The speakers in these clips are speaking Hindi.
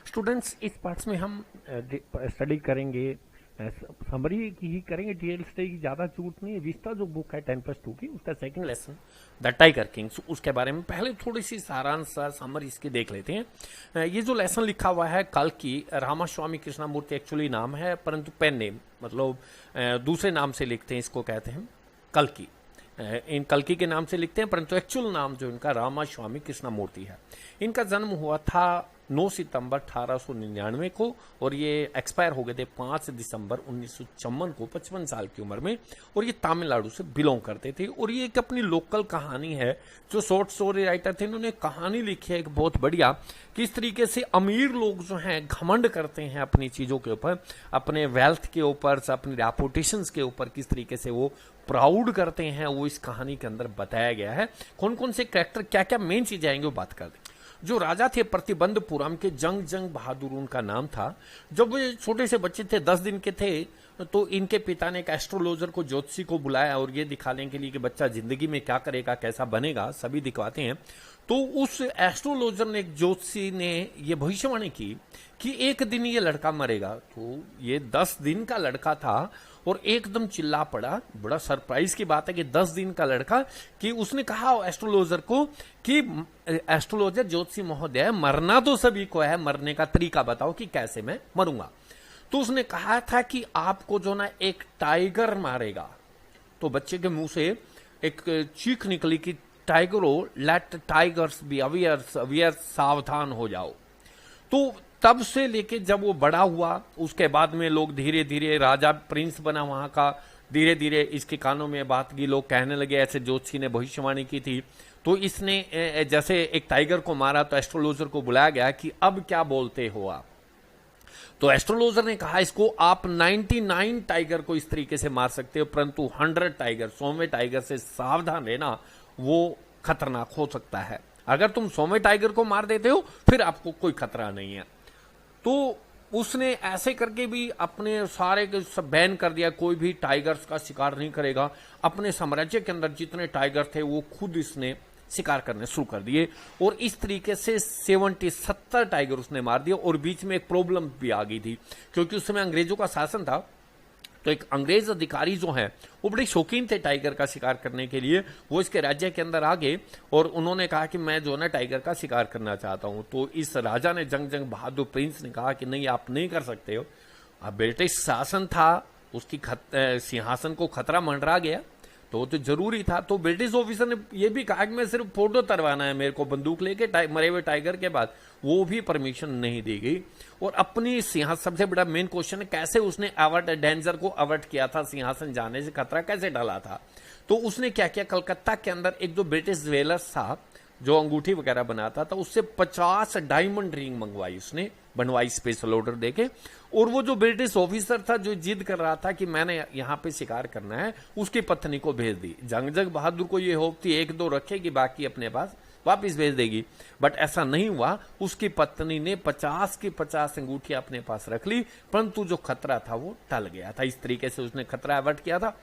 स्टूडेंट्स, इस पार्ट्स में हम स्टडी करेंगे, समरी की ही करेंगे, डिटेल स्टडी की ज़्यादा जरूरत नहीं है। विस्ता जो बुक है 10+2 की, उसका second lesson the tiger Kings, उसके बारे में पहले थोड़ी सी सारांश समरी इसकी देख लेते हैं। ये जो लेसन लिखा हुआ है कल की, रामास्वामी कृष्णमूर्ति एक्चुअली नाम है, परंतु पेन नेम मतलब दूसरे नाम से लिखते हैं, इसको कहते हैं कल की। इन कल्की के नाम से लिखते हैं, परंतु एक्चुअल नाम जो इनका रामास्वामी कृष्णमूर्ति है। इनका जन्म हुआ था 9 सितंबर 1899 को और ये एक्सपायर हो गए थे 5 दिसंबर 1954 को 55 साल की उम्र में। और ये तमिलनाडु से बिलोंग करते थे। और ये एक अपनी लोकल कहानी है, जो शॉर्ट स्टोरी राइटर थे इन्होंने कहानी लिखी है एक बहुत बढ़िया, किस तरीके से अमीर लोग जो हैं घमंड करते हैं अपनी चीज़ों के ऊपर, अपने वेल्थ के ऊपर, अपनी रेपुटेशंस के ऊपर, किस तरीके से वो प्राउड करते हैं, वो इस कहानी के अंदर बताया गया है। कौन कौन से कैरेक्टर, क्या क्या मेन चीजें आएंगे, वो बात कर दें। जो राजा थे प्रतिबंधपुरम के, जंग बहादुर उनका नाम था। जब वे छोटे से बच्चे थे, 10 दिन के थे, तो इनके पिता ने एक एस्ट्रोलॉजर को, ज्योतिषी को बुलाया और ये दिखाने के लिए कि बच्चा जिंदगी में क्या करेगा, कैसा बनेगा, सभी दिखवाते हैं। तो उस एस्ट्रोलॉजर ने, एक ज्योतिषी ने ये भविष्यवाणी की कि एक दिन ये लड़का मरेगा। तो ये 10 दिन का लड़का था और एकदम चिल्ला पड़ा। बड़ा सरप्राइज की बात है कि 10 दिन का लड़का, कि उसने कहा एस्ट्रोलॉजर को कि एस्ट्रोलॉजर ज्योतिषी महोदय, मरना तो सभी को है, मरने का तरीका बताओ कि कैसे मैं मरूंगा। तो उसने कहा था कि आपको जो ना एक टाइगर मारेगा। तो बच्चे के मुंह से एक चीख निकली कि टाइगरो, लेट टाइगर्स बी अवियर, सावधान हो जाओ। तो तब से लेके जब वो बड़ा हुआ, उसके बाद में लोग धीरे धीरे, राजा प्रिंस बना वहां का, धीरे धीरे इसके कानों में बात की, लोग कहने लगे ऐसे ज्योतिषी ने भविष्यवाणी की थी। तो इसने जैसे एक टाइगर को मारा, तो एस्ट्रोलॉजर को बुलाया गया कि अब क्या बोलते हो आप। तो एस्ट्रोलॉजर ने कहा इसको आप 99 टाइगर को इस तरीके से मार सकते हो, परंतु 100 टाइगर, 100वें टाइगर से सावधान रहना, वो खतरनाक हो सकता है। अगर तुम 100वें टाइगर को मार देते हो फिर आपको कोई खतरा नहीं है। तो उसने ऐसे करके भी अपने सारे के सब बैन कर दिया, कोई भी टाइगर्स का शिकार नहीं करेगा। अपने साम्राज्य के अंदर जितने टाइगर थे वो खुद इसने शिकार करने शुरू कर दिए और इस तरीके से 70 टाइगर उसने मार दिए। और बीच में एक प्रॉब्लम भी आ गई थी, क्योंकि उस समय अंग्रेजों का शासन था। तो एक अंग्रेज अधिकारी जो हैं वो बड़े शौकीन थे टाइगर का शिकार करने के लिए। वो इसके राज्य के अंदर आ गए और उन्होंने कहा कि मैं जो ना टाइगर का शिकार करना चाहता हूं। तो इस राजा ने, जंग बहादुर प्रिंस ने कहा कि नहीं, आप नहीं कर सकते हो। अब ब्रिटिश शासन था, उसकी सिंहासन को खतरा मंडरा गया, तो वो तो जरूरी था। तो ब्रिटिश ऑफिसर ने यह भी कहा कि मैं सिर्फ फोटो तरवाना है मेरे को बंदूक लेके मरे हुए टाइगर के बाद, वो भी परमिशन नहीं दी गई। और अपनी सिंहासन, सबसे बड़ा मेन क्वेश्चन है कैसे उसने डेंजर को अवर्ट किया था, सिंहासन जाने से खतरा कैसे डाला था। तो उसने क्या किया, कलकत्ता के अंदर एक जो ब्रिटिश ज्वेलर्स था जो अंगूठी वगैरह बनाता था, उससे 50 डायमंड रिंग मंगवाई, उसने बनवाई स्पेशल ऑर्डर देके। और वो जो ब्रिटिश ऑफिसर था जो जिद कर रहा था कि मैंने यहाँ पे शिकार करना है, उसकी पत्नी को भेज दी। जंग बहादुर को ये होप थी 1-2 रखेगी, बाकी अपने पास वापिस भेज देगी, बट ऐसा नहीं हुआ। उसकी पत्नी ने 50 की 50 अंगूठियां अपने पास रख ली, परंतु जो खतरा था वो टल गया था। इस तरीके से उसने खतरा अवॉइड किया था।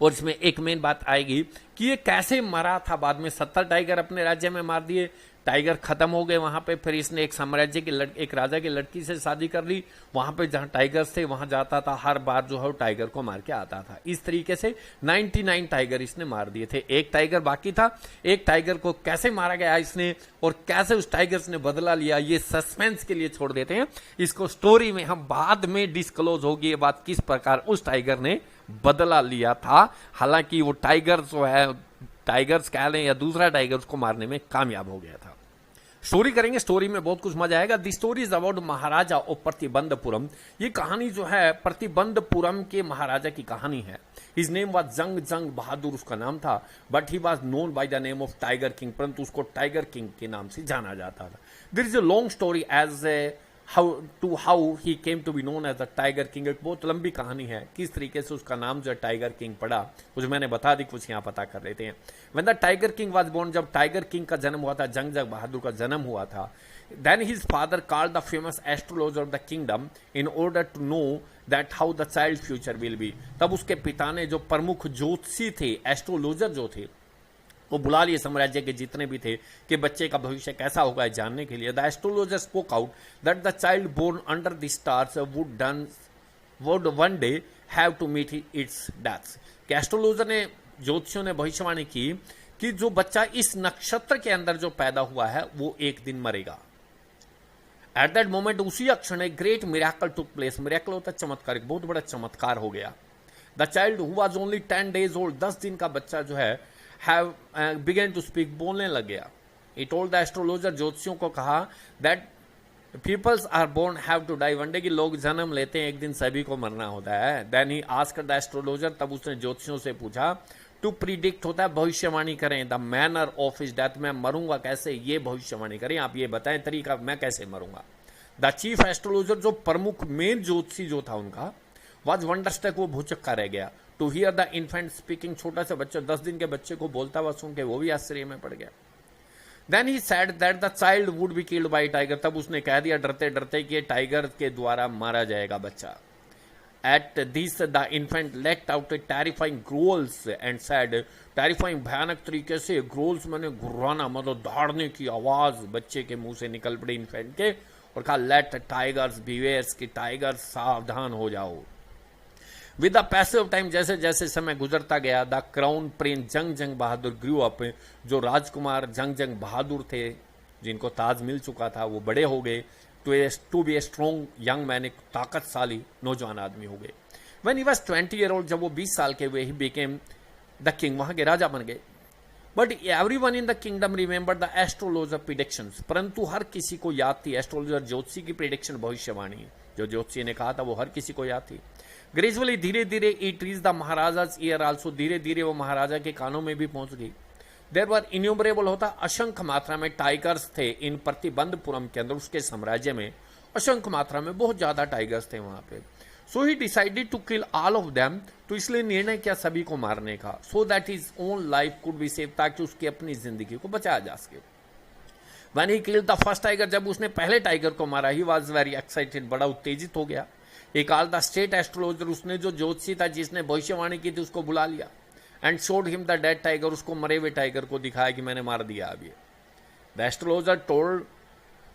और इसमें एक मेन बात आएगी कि ये कैसे मरा था। बाद में 70 टाइगर अपने राज्य में मार दिए, टाइगर खत्म हो गए वहां पे। फिर इसने एक साम्राज्य की एक राजा की लड़की से शादी कर ली, वहां पे जहां टाइगर्स थे वहां जाता था, हर बार जो है वो टाइगर को मार के आता था। इस तरीके से 99 टाइगर इसने मार दिए थे, एक टाइगर बाकी था। एक टाइगर को कैसे मारा गया इसने और कैसे उस टाइगर्स ने बदला लिया, ये सस्पेंस के लिए छोड़ देते हैं। इसको स्टोरी में हम बाद में डिस्क्लोज होगी ये बात, किस प्रकार उस टाइगर ने बदला लिया था। हालांकि वो टाइगर जो है, टाइगर्स कह लें या दूसरा टाइगर, उसको मारने में कामयाब हो गया था। स्टोरी करेंगे, स्टोरी में बहुत कुछ मजा आएगा। The story is about Maharaja of Pratibandhapuram. ये कहानी जो है प्रतिबंधपुरम के महाराजा की कहानी है। हिज नेम वाज जंग बहादुर उसका नाम था, but he was known by the name of tiger king, परंतु उसको टाइगर किंग के नाम से जाना जाता था। There is a long story as how he came to be known as the tiger king. एक बहुत लंबी कहानी है किस तरीके से उसका नाम जो टाइगर किंग पड़ा, कुछ मैंने बता दी, कुछ यहाँ पता कर लेते हैं। When the tiger king was born, जब टाइगर किंग का जन्म हुआ था, जंग बहादुर का जन्म हुआ था, then his father called the famous astrologer of the kingdom in order to know that how the child future will be। तब उसके पिता ने जो प्रमुख ज्योतिषी थे, एस्ट्रोलॉजर जो थे, वो बुला लिए साम्राज्य के जितने भी थे कि बच्चे का भविष्य कैसा होगा जानने के लिए। The astrologer spoke out that the child born under the stars would one day have to meet its death. कि एस्ट्रोलॉजर ने, ज्योतिषियों ने भविष्यवाणी की कि जो बच्चा इस नक्षत्र के अंदर जो पैदा हुआ है वो एक दिन मरेगा। एट दैट मोमेंट, उसी क्षण एक great miracle took place. Miracle होता है चमत्कार, एक बहुत बड़ा चमत्कार हो गया। The child who was only 10 days old, 10 दिन का बच्चा जो है हैव बिगन टू स्पीक, बोलने लग गया। ही टोल्ड द एस्ट्रोलॉजर, ज्योतिषियों को कहा that peoples are born have to die, one day की लोग जन्म लेते हैं, एक दिन सभी को मरना होता है। Then he asked the astrologer, तब उसने ज्योतिषियों से पूछा, टू प्रिडिक्ट होता है भविष्यवाणी करें, the manner of his death, मैं मरूंगा कैसे ये भविष्यवाणी करें, आप ये बताएं तरीका मैं कैसे मरूंगा। द चीफ एस्ट्रोलॉजर, जो प्रमुख मेन ज्योतिषी जो था उनका, वाज वंडरस्ट्रक, वो भूचक्का रह गया। To hear the infant speaking, छोटा सा बच्चा 10 दिन के बच्चे को बोलता हुआ सुन के वो भी आश्चर्य में पड़ गया। Then he said that the child would be killed by tiger, तब उसने कह दिया डरते डरते कि टाइगर के द्वारा मारा जाएगा बच्चा। At this the infant let out terrifying growls and said, terrifying भयानक तरीके से, ग्रोल्स मैंने घुर्राना मतलब दहाड़ने की आवाज बच्चे के मुंह से निकल पड़ी इन्फेंट के, और कहा लेट टाइगर्स बीवेयर्स, कि टाइगर सावधान हो जाओ। With the passage of time, जैसे जैसे समय गुजरता गया, द क्राउन प्रिंस जंग बहादुर ग्रू अप, जो राजकुमार जंग बहादुर थे जिनको ताज मिल चुका था, वो बड़े हो गए। To be a strong young man, एक ताकतशाली नौजवान आदमी हो गए। When he was 20 years old, जब वो 20 साल के हुए, ही बिकेम द किंग, वहां के राजा बन गए। But everyone in the kingdom remember the astrologer predictions, परंतु हर किसी को याद थी एस्ट्रोलॉजर ज्योतिषी की प्रिडिक्शन, भविष्यवाणी जो ज्योतिषी ने कहा था वो हर किसी को याद थी। ग्रेजुअली, धीरे धीरे, it reach the Maharaja's ear also, धीरे धीरे वो महाराजा के कानों में भी पहुंच गई। देर वर इन्यूमरेबल, होता असंख्य मात्रा में टाइगर्स थे इन प्रतिबंधपुरम के अंदर, उसके साम्राज्य में असंख्य मात्रा में बहुत ज्यादा टाइगर्स थे वहां पे। So he decided to kill all of them, तो इसलिए निर्णय किया सभी को मारने का। So that his own life could be save, ताकि उसकी अपनी जिंदगी को बचाया जा सके। When he killed the first tiger, जब उसने पहले टाइगर को मारा, ही वाज वेरी एक्साइटेड, बड़ा उत्तेजित हो गया। He called the state astrologer, उसने जो ज्योतिषी था जिसने भविष्यवाणी की थी उसको बुला लिया। And showed him the dead tiger, उसको मरे हुए टाइगर को दिखाया कि मैंने मार दिया अभी। The astrologer told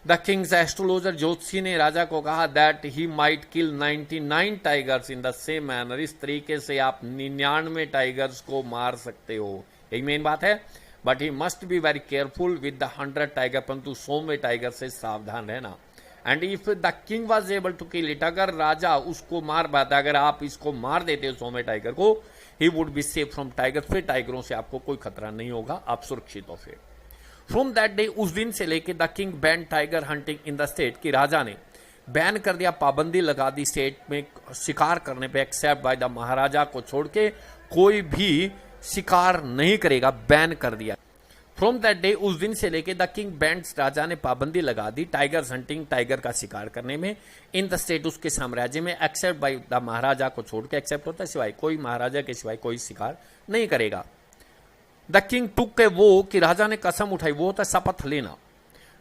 the Kings, astrologer ज्योतिषी ने राजा को कहा that he might kill 99 tigers in the same manner, इस तरीके से आप 99 टाइगर्स को मार सकते हो, यही मेन बात है। But he must be very careful with the 100 tiger, परंतु 100वें टाइगर से सावधान रहना। And if the king was able to kill it, अगर राजा उसको मार पाता, अगर आप इसको मार देते हो 100वें टाइगर को, he would be safe from tiger, फिर टाइगरों से आपको कोई खतरा नहीं होगा, आप सुरक्षित हो। फिर फ्रॉम दैट डे, उस दिन से लेके the king ban tiger hunting in the state, कि राजा ने बैन कर दिया, पाबंदी लगा दी स्टेट में शिकार करने पे, एक्सेप्ट बाय द महाराजा को छोड़ के कोई भी शिकार नहीं करेगा, बैन कर दिया। फ्रॉम दैट डे, उस दिन से लेके द किंग बैंड्स, राजा ने पाबंदी लगा दी टाइगर्स हंटिंग, टाइगर का शिकार करने में, इन द स्टेट, उसके साम्राज्य में, एक्सेप्ट बाय द महाराजा को छोड़ के, एक्सेप्ट होता है सिवाय, कोई महाराजा के सिवाय कोई शिकार नहीं करेगा। द किंग टुक के, वो कि राजा ने कसम उठाई, वो होता है शपथ लेना,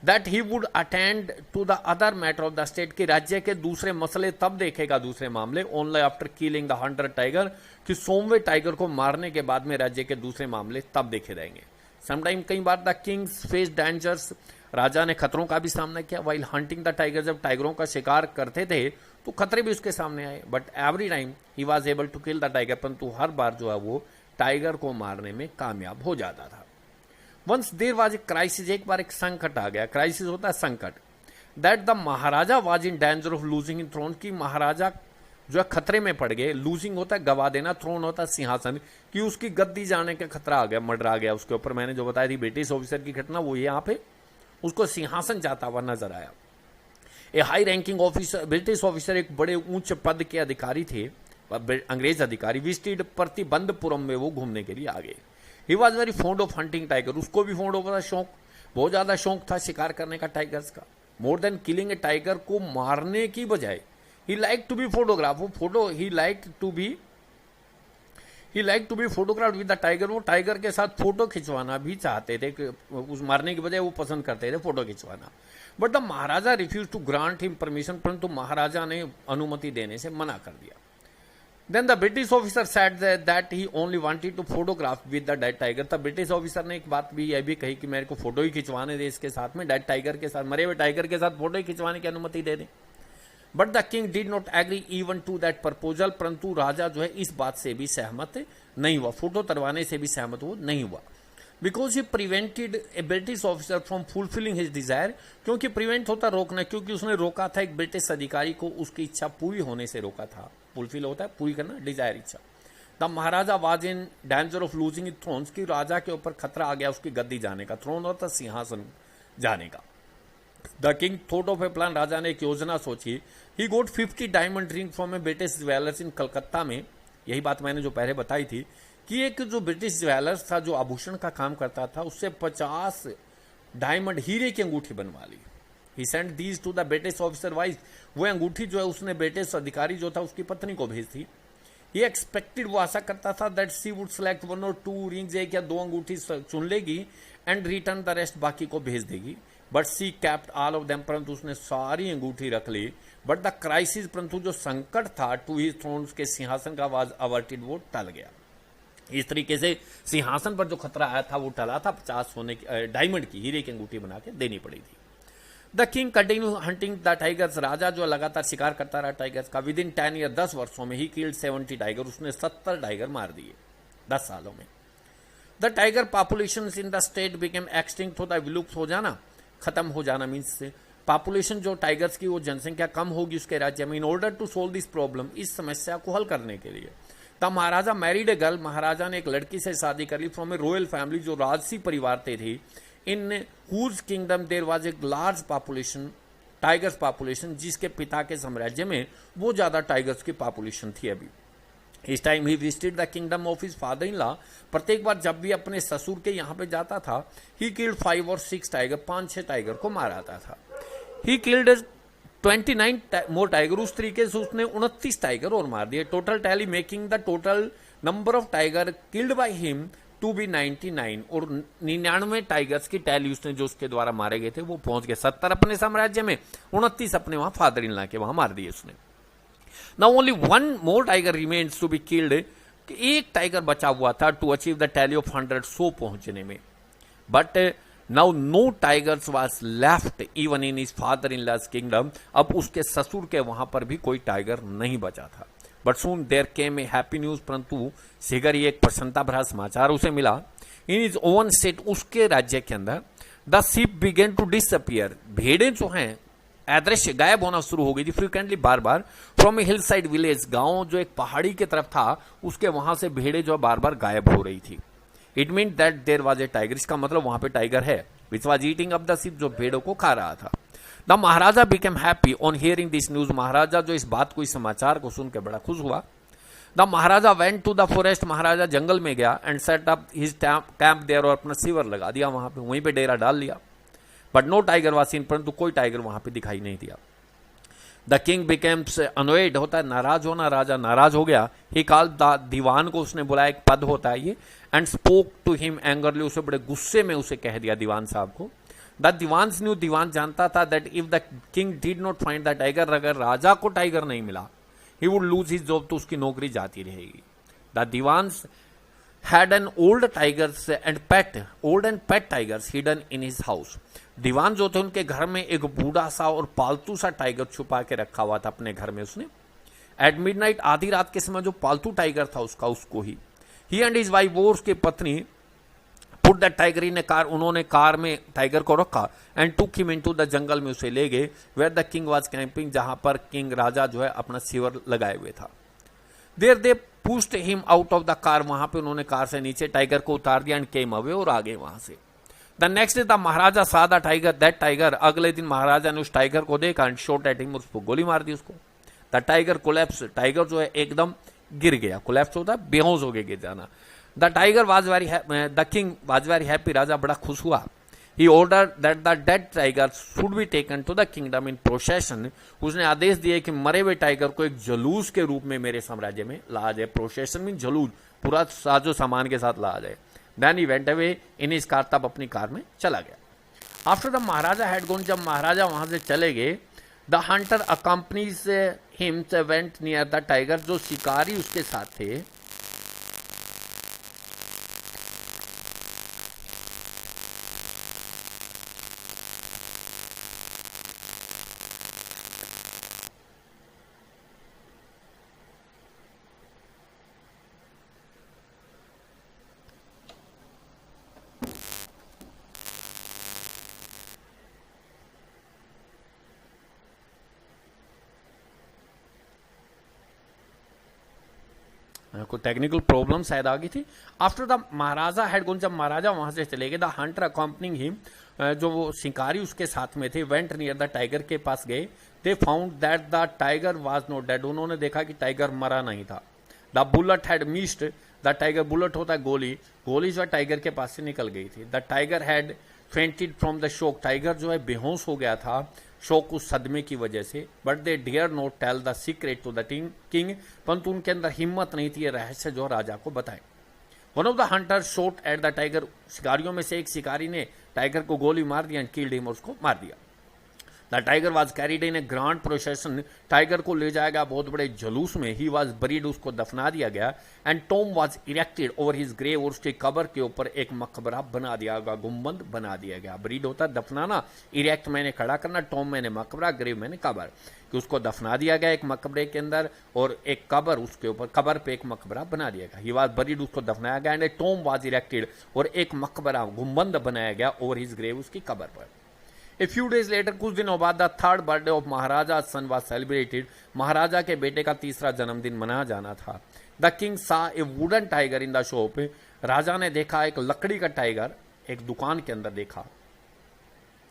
that he would attend to the other matter of the state, कि राज्य के दूसरे मसले तब देखेगा, दूसरे मामले, only after killing the 100 tiger, कि 100वें टाइगर को मारने के बाद में राज्य के दूसरे मामले तब देखे जाएंगे। समटाइम, कई बार द किंग्स फेस डेंजर्स, राजा ने खतरों का भी सामना किया, वाइल हंटिंग द टाइगर, जब टाइगरों का शिकार करते थे तो खतरे भी उसके सामने आए। But every time he was able to kill the tiger, परंतु हर बार जो है वो टाइगर को मारने में कामयाब हो जाता था। Once there was a crisis, एक बार एक संकट आ गया, क्राइसिस होता है संकट, that the maharaja was in danger of losing in throne, की महाराजा जो है खतरे में पड़ गए, लूजिंग होता है गवा देना, थ्रोन होता है सिंहासन, कि उसकी गद्दी जाने का खतरा आ गया, मर्डर आ गया उसके ऊपर। मैंने जो बताई थी ब्रिटिश ऑफिसर की घटना, वो यहाँ पे उसको सिंहासन जाता हुआ नजर आया। A high ranking officer, British officer, एक बड़े ऊंच पद के अधिकारी थे, अंग्रेज अधिकारी, विजिटेड प्रतिबंधपुरम में वो घूमने के लिए आ गए। He was very found of hunting tiger, उसको भी फोन्ड ऑफ शौक, बहुत ज्यादा शौक था शिकार करने का टाइगर्स का। मोर देन किलिंग ए टाइगर, को मारने की बजाय he liked to be photographed, वो photo he liked to be photographed with the tiger, वो टाइगर के साथ फोटो खिंचवाना भी चाहते थे, कि उस मारने की बजाय वो पसंद करते थे फोटो खिंचवाना। But the Maharaja refuse to grant him permission, परंतु महाराजा ने अनुमति देने से मना कर दिया। Then the British officer said that he only wanted to photograph with the dead tiger. तब ब्रिटिश ऑफिसर ने एक बात भी यह भी कही कि मेरे को फोटो ही खिंचवाने दे इसके साथ में, डेड टाइगर के साथ, मरे हुए टाइगर के साथ फोटो ही खिंचवाने की अनुमति दे दें. But the king did not agree even to that proposal. परंतु राजा जो है इस बात से भी सहमत नहीं हुआ, फोटो तरवाने से भी सहमत वो नहीं हुआ. Because he prevented A British officer from fulfilling his Dzire. क्योंकि प्रिवेंट होता रोकना, क्योंकि उसने रोका था एक ब्रिटिश अधिकारी को उसकी इच्छा पूरी होने से रोका था. फुलफिल होता है पूरी करना, डिजायर इच्छा. The maharaja was in danger of losing is thrones. की राजा के ऊपर खतरा आ गया उसकी गद्दी जाने का, थ्रोन होता सिंहासन जाने का. The king thought of a plan. राजा ने एक योजना सोची. He got 50 diamond ring from a British jewellers in Calcutta में. यही बात मैंने जो पहले बताई थी कि एक जो ब्रिटिश ज्वेलर्स था जो आभूषण का काम करता था, उससे 50 डायमंड हीरे की अंगूठी बनवा ली. He sent these to the British officer wife. वो अंगूठी जो है उसने ब्रिटिश अधिकारी जो था उसकी पत्नी को भेज दी. ही एक्सपेक्टेड, वो आशा करता था that she would select 1 or 2 rings, एक या 2 अंगूठी चुन लेगी एंड रिटर्न द रेस्ट, बाकी को भेज देगी. But she kept all of them. परंतु उसने सारी अंगूठी रख ली. बट द क्राइसिस, परंतु जो संकट था टू हिज थ्रोन, के सिंहासन का वाज अवर्टेड, वो टल गया. इस तरीके से सिंहासन पर जो खतरा आया था वो टला था. 50 सोने की डायमंड की हीरे की अंगूठी बना के देनी पड़ी थी. The king continue hunting the tigers. राजा जो लगातार शिकार करता रहा टाइगर्स का. विद इन 10 ईयर, 10 वर्षों में ही किल्ड 70 टाइगर. उसने 70 टाइगर मार दिए 10 सालों में. The tiger population in the state became extinct. होता है विलुप्त हो जाना, खत्म हो जाना. मीन्स पॉपुलेशन जो टाइगर्स की वो जनसंख्या कम होगी उसके राज्य में. In order to solve this problem, इस समस्या को हल करने के लिए तब महाराजा मैरिड ए गर्ल. महाराजा ने एक लड़की से शादी कर ली फ्रॉम ए रॉयल फैमिली, जो राजसी परिवार थे थी. In whose kingdom there was a large population, tigers population, जिसके पिता के साम्राज्य में वो ज्यादा टाइगर्स की पॉपुलेशन थी. अभी इस time he visited the kingdom of his father in law. प्रत्येक बार जब भी अपने ससुर के यहाँ पे जाता था, he killed 5 or 6 tiger, 5-6 tiger को माराता था. He killed 29 more tiger. उस तरीके से उसने 29 टाइगर और मार दिए. Total tally making the total number of tiger killed by him to be 99. और 99 टाइगर्स की टैली उसने जो उसके द्वारा मारे गए थे वो पहुंच गए. 70 अपने साम्राज्य में, 29 अपने वहां फादर इन लॉ के वहां मार दिए उसने. Now only 1 more tiger remains to be killed. एक टाइगर बचा हुआ था to achieve the tally of 100, 100 पहुंचने में. But now no tigers was left even in his father in law's kingdom. अब उसके ससुर के वहां पर भी कोई टाइगर नहीं बचा था. But soon there came a happy news. परंतु शीघ्र ही एक प्रसन्नता भरा समाचार उसे मिला. इन हिज ओवन स्टेट, उसके राज्य के अंदर, the sheep began to disappear. भेड़ें जो हैं अदृश्य, गायब होना शुरू हो गई थी frequently, bar bar. From A hill side village, गांव जो एक पहाड़ी की तरफ था उसके वहां से भेड़ें जो बार बार गायब हो रही थी. It mean that there was a tiger. इसका मतलब वहां पे टाइगर है. Which was eating up the sheep, जो भेड़ों को खा रहा था. The Maharaja became happy on hearing this news. महाराजा जो इस बात को, इस समाचार को सुन के बड़ा खुश हुआ. The Maharaja went to the forest. Maharaja जंगल में गया and set up his camp there. और अपना शिविर लगा दिया वहां पे, वहीं पे डेरा डाल लिया. But no tiger was seen. परंतु कोई टाइगर वहां पे दिखाई नहीं दिया. The king becomes annoyed. होता है नाराज होना, राजा नाराज हो गया. ही कॉल्ड द दीवान को, उसने बुलाया, एक पद होता है ये. And spoke to him angrily. उसे बड़े गुस्से में उसे कह दिया दीवान साहब को. द दीवान न्यू, दीवान जानता था that if the king did not find the tiger, अगर राजा को टाइगर नहीं मिला, he would lose his job, तो उसकी नौकरी जाती रहेगी. The dewan had an old tigers and pet, old and pet tigers hidden in his house. दीवान जो थे उनके घर में एक बूढ़ा सा और पालतू सा टाइगर छुपा के रखा हुआ था अपने घर में उसने. एट मिडनाइट, आधी रात के समय जो पालतू टाइगर था उसका, उसको ही एंड हिज वाइफ, वो उसकी पत्नी, put the tiger in a car, उन्होंने कार में टाइगर को रखा. And took him into the jungle में उसे ले गए. Where the king was camping, जहां पर किंग राजा जो है अपना शिविर लगाए हुए था. There they pushed him out of the car, वहां पे उन्होंने कार से नीचे टाइगर को उतार दिया. एंड केम अवे, और आ गए वहां से. द नेक्स्ट डे द महाराजा सा द टाइगर, दैट टाइगर. अगले दिन महाराजा ने उस टाइगर को देखा एंड शॉट एट हिम, उसको गोली मार दी उसको. द टाइगर कोलैप्स, टाइगर जो है एकदम गिर गया. कोलैप्स होता है बेहोश हो गया, गिर जाना. The tiger was very, the king was very happy. राजा बड़ा खुश हुआ. He order that the dead tiger should be taken to the kingdom in procession. उसने आदेश दिए कि मरे हुए टाइगर को एक जुलूस के रूप में मेरे साम्राज्य में लाया जाए. प्रोसेशन मीन जुलूस, पूरा साजो सामान के साथ लाया जाए. Then he went away in his car, तब अपनी कार में चला गया. After the maharaja had gone, जब महाराजा वहां से चले गए, the hunter accompanies him went near the tiger, जो शिकारी उसके साथ थे कोई टेक्निकल प्रॉब्लम शायद आ गई थी। After the maharaja had gone, जब महाराजा वहां से चले गए, द हंटर अकम्पनिंग हिम, जो वो शिकारी उसके साथ में थे, वेंट नियर द टाइगर, के पास गए। They found that the tiger was not dead, उन्होंने देखा कि टाइगर मरा नहीं था। The bullet had missed the tiger, bullet होता है गोली, गोली जो है टाइगर के पास से निकल गई थी। The tiger had fainted from the shock, tiger जो है बेहोश हो गया था शोक, उस सदमे की वजह से। But they dare not tell the secret to the king, परंतु उनके अंदर हिम्मत नहीं थी ये रहस्य जो राजा को बताए। One of the Hunter shot at the tiger, शिकारियों में से एक शिकारी ने टाइगर को गोली मार दिया, किल्ड हिम, उसको मार दिया। The tiger was carried in a grand procession, tiger को ले जाया गया बहुत बड़े जुलूस में। ही वॉज बरीड, उसको दफना दिया गया। And tomb was erected over his grave, और उसके कबर के ऊपर एक मकबरा बना दिया गया, गुम्बद बना दिया गया। बरीड होता है दफनाना, इरेक्ट मैंने खड़ा करना, टॉम मैंने मकबरा, ग्रेव मैंने कबर, कि उसको दफना दिया गया एक मकबरे के अंदर, और एक कबर उसके ऊपर, कबर पे एक मकबरा बना दिया गया। ही वॉज बरीड, उसको दफनाया गया। एंड टॉम वॉज इरेक्टेड, और एक मकबरा गुम्बद बनाया गया ओवर हिज ग्रेव, उसकी कबर पर। A few days later, कुछ दिनों बाद, the third birthday of Maharaja son was celebrated, महाराजा के बेटे का तीसरा जन्मदिन मनाया जाना था। The king saw a wooden tiger in the shop, राजा ने देखा एक लकड़ी का टाइगर एक दुकान के अंदर देखा।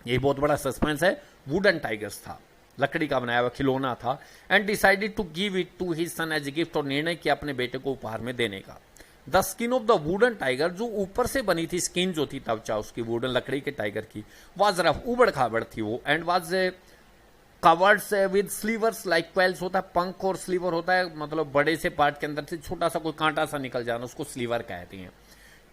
ये बहुत बड़ा सस्पेंस है, वुडन टाइगर्स था, लकड़ी का बनाया हुआ खिलौना था। And decided to give it to his son as a gift, और निर्णय किया अपने बेटे को उपहार में देने का। The skin of the wooden tiger, जो ऊपर से बनी थी स्किन जो थी त्वचा उसकी वुडन लकड़ी के टाइगर की, वाज रफ, उबड़ खाबड़ थी वो। And was covered with slivers like quills, होता है पंख और स्लीवर होता है, मतलब बड़े से पार्ट के अंदर से छोटा सा कोई कांटा सा निकल जाना, उसको स्लीवर कहते हैं।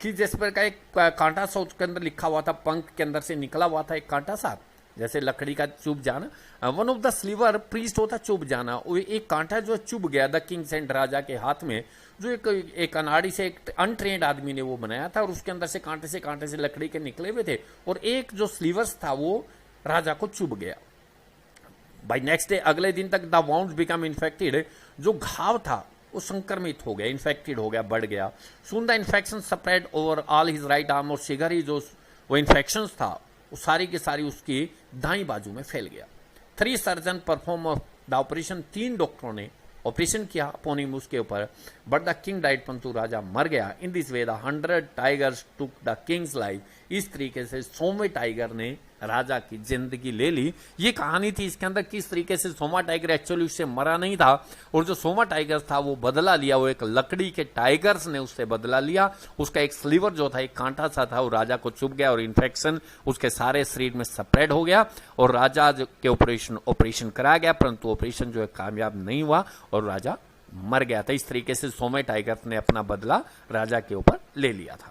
कि जिस पर का एक कांटा सा उसके अंदर लिखा हुआ था, पंख के अंदर से निकला हुआ था एक कांटा सा, जैसे लकड़ी का चुभ जाना। वन ऑफ द स्लीवर प्रीस्ट होता चुभ जाना, वो एक कांटा जो चुभ गया द किंग्स एंड राजा के हाथ में, जो एक अनाड़ी से एक अनट्रेंड आदमी ने वो बनाया था, और उसके अंदर से कांटे से लकड़ी के निकले हुए थे, और एक जो स्लीवर्स था वो राजा को चुभ गया। बाय नेक्स्ट डे, अगले दिन तक, द वाउंड बिकम इन्फेक्टेड, जो घाव था वो संक्रमित हो गया, इन्फेक्टेड हो गया, बढ़ गया। Soon the infection spread over all his right arm, और शीघ्र ही जो वो इन्फेक्शन था वो सारी की सारी उसकी दाई बाजू में फैल गया। 3 सर्जन परफॉर्म द ऑपरेशन, 3 डॉक्टरों ने ऑपरेशन किया अपॉन हिम उसके ऊपर। बट द किंग डाइड, परंतु राजा मर गया। In this way the 100 tigers took the Kings life, इस तरीके से 100वें टाइगर ने राजा की जिंदगी ले ली। ये कहानी थी इसके अंदर, किस तरीके से 100वां टाइगर एक्चुअली उससे मरा नहीं था, और जो 100वां टाइगर था वो बदला लिया, वो एक लकड़ी के टाइगर्स ने उससे बदला लिया। उसका एक स्लीवर जो था, एक कांटा सा था, वो राजा को चुभ गया, और इन्फेक्शन उसके सारे शरीर में स्प्रेड हो गया, और राजा के ऑपरेशन कराया गया, परंतु ऑपरेशन जो है कामयाब नहीं हुआ, और राजा मर गया था। इस तरीके से 100वें टाइगर ने अपना बदला राजा के ऊपर ले लिया था।